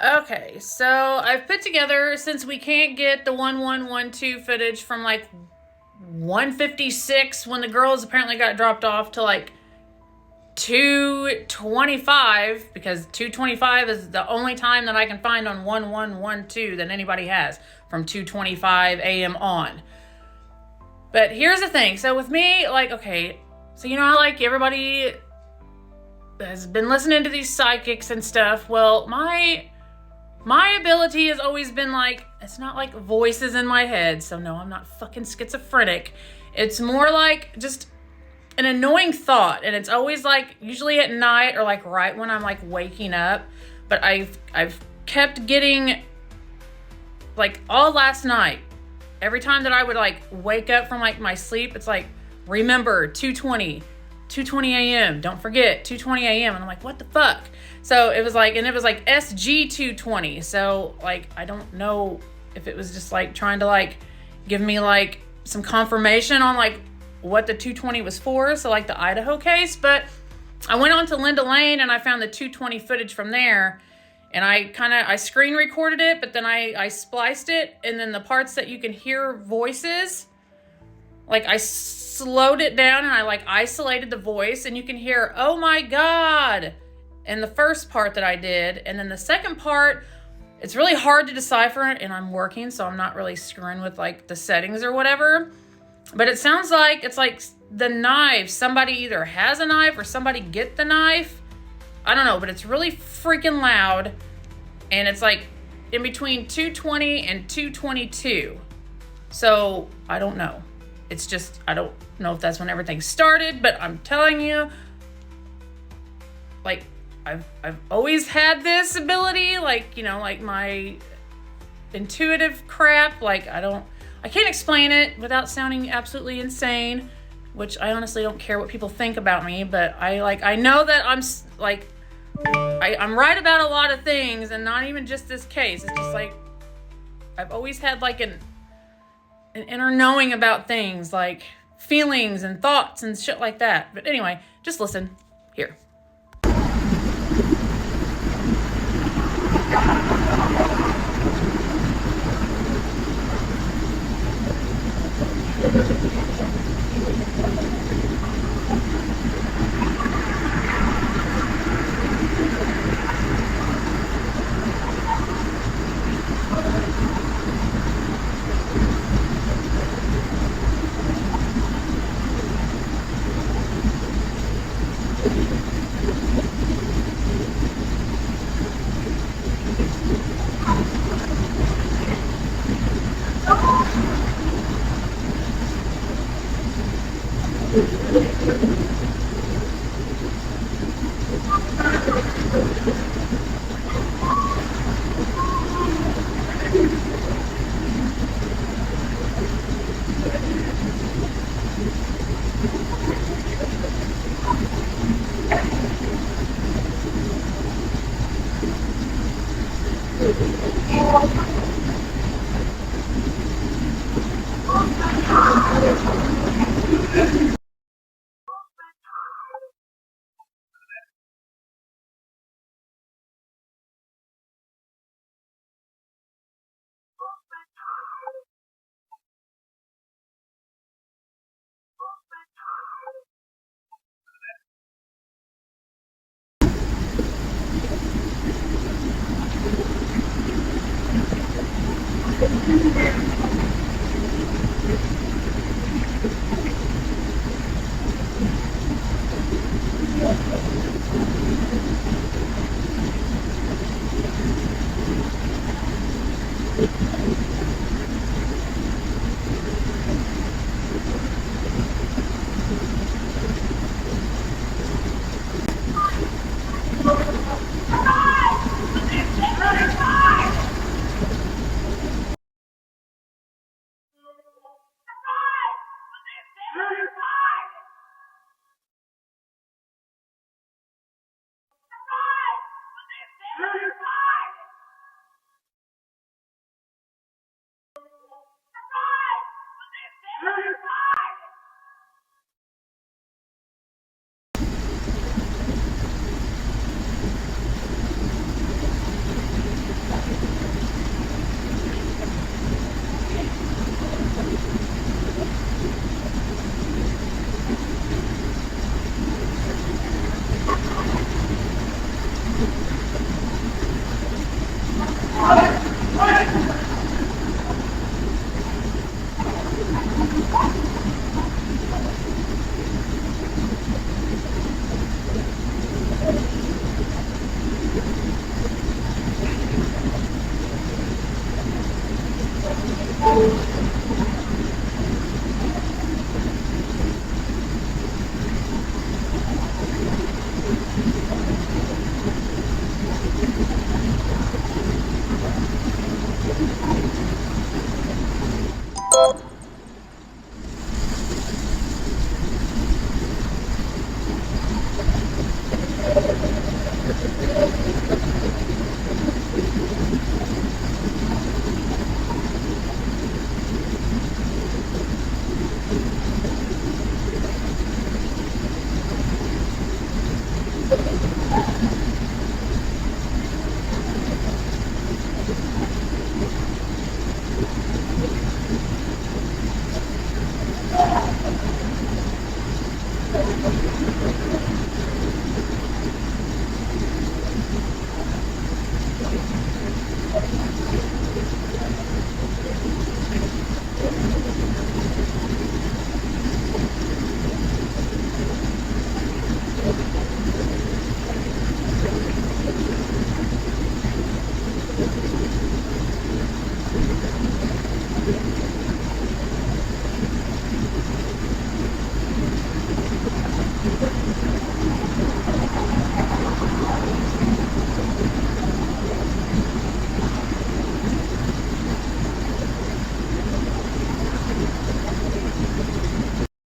Okay, so I've put together, since we can't get the 1112 footage from like 156 when the girls apparently got dropped off to like 2:25, because 2:25 is the only time that I can find on 1112 that anybody has from 2:25 a.m. on. But here's the thing. So with me, like, okay, so like everybody has been listening to these psychics and stuff. Well, my ability has always been like, it's not like voices in my head. So no, I'm not fucking schizophrenic. It's more like just an annoying thought, and it's always like usually at night or like right when I'm like waking up. But I've kept getting, like, all last night, every time that I would like wake up from like my sleep, it's like, remember 2:20 a.m. Don't forget 2:20 a.m. And I'm like, what the fuck? So it was like, and it was like SG 220. So like, I don't know if it was just like trying to like give me like some confirmation on like what the 220 was for. So like the Idaho case, but I went on to Linda Lane and I found the 220 footage from there. And I screen recorded it, but then I spliced it. And then the parts that you can hear voices, like I slowed it down and I like isolated the voice, and you can hear, oh my God, in the first part that I did. And then the second part, it's really hard to decipher, and I'm working, so I'm not really screwing with like the settings or whatever. But it sounds like it's like the knife. Somebody either has a knife or somebody get the knife. I don't know, but it's really freaking loud. And it's like in between 2:20 and 2:22. So I don't know. It's just, I don't know if that's when everything started, but I'm telling you, like, I've always had this ability, like, like my intuitive crap. Like, I can't explain it without sounding absolutely insane, which I honestly don't care what people think about me, but I know that I'm like, I'm right about a lot of things, and not even just this case. It's just like, I've always had like an inner knowing about things, like feelings and thoughts and shit like that. But anyway, just listen here.